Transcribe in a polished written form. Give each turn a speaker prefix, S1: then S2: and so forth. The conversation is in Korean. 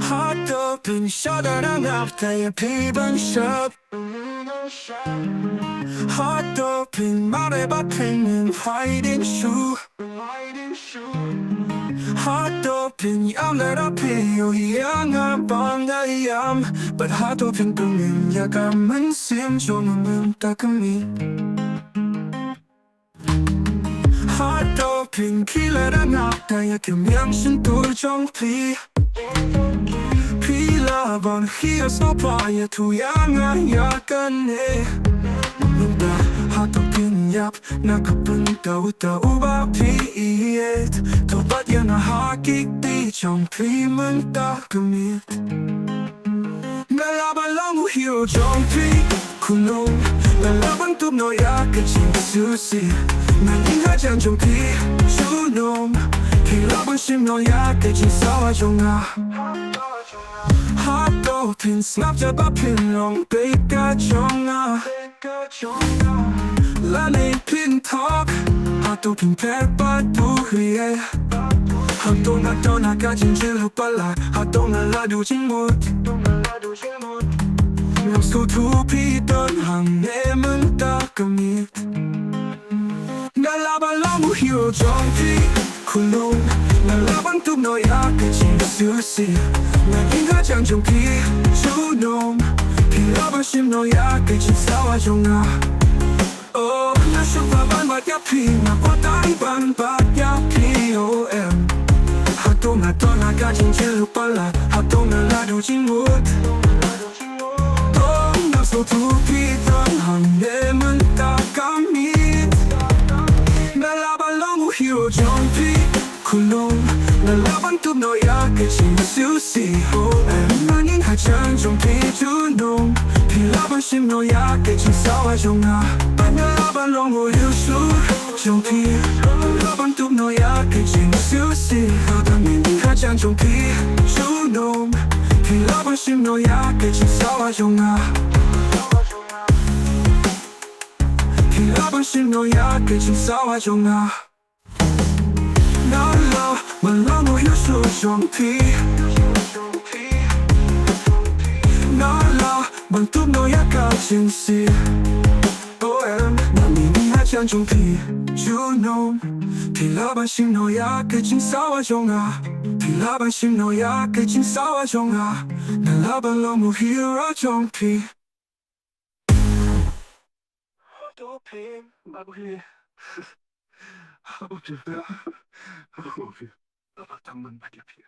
S1: 핫도그는 셔다랑 앞다의 비방샵 핫도그는 말해봤는 화이팅 슈 핫도그는 outlet 앞에 요양한 방가이암 But 핫도그는 끄는 야감은 심조는 따끔이 핫도그는 길레랑 앞다의 금양신 뚫정피 필라번 히어서 봐야 투양한 약간의 뭔가 핫도그는 얍 나가쁜 따우따 우바피에 도바디야 나 하기띠 정피문 따끔이 날라발랑우 히어 정피 쿨롱 날라방 뚝 너야 끝이 수시 난 인하장 정피 주놈 필라번 심 너야 끝이 싸워종아 핫도그는 스납잡아 필롱 베이까 정아 라네 핀턱 핫도그는 펠바두휘에 핫도나 떠나가진 질로 빨라 핫도나 라두진 못 명수 두피던 항내문 따끔이 날라발라무 히어 정피 쿨롱 날라방 뚝 너야 끝이 수시 난 인가장 정피 주놈 필라번 심 너야 끝이 싸워종아 나 슈퍼반 바야 피나 과다이 반바야 POM 핫도나 떠나가진 질로 빨라 핫도나 놔두진 못 나서 두피던 항내문 따감이 날라발랑우 히어 정피 쿨롱 날라방 뚝 너야 끝이 수시 OM 아닌 하장 정피 주놈 필라번 심 너야 끝이 싸워종아 날라발랑우 유수 정피 날라방 뚝 너야 끝이 수시 OM 하장 정피 주놈 필라번 심 너야 끝이 싸워종아 필라번 심 너야 끝이 싸워종아 날라 말라노 유수 정피 날라 만뚝 너야 가진시 OM 남이니 하장 정피 주놈 필라번 심 너야 끝이 싸워종아 필라번 심 너야 끝이 싸워종아 날라발라무 히어 정피 도피 마구히 하부피야 하부피 당만 마디피야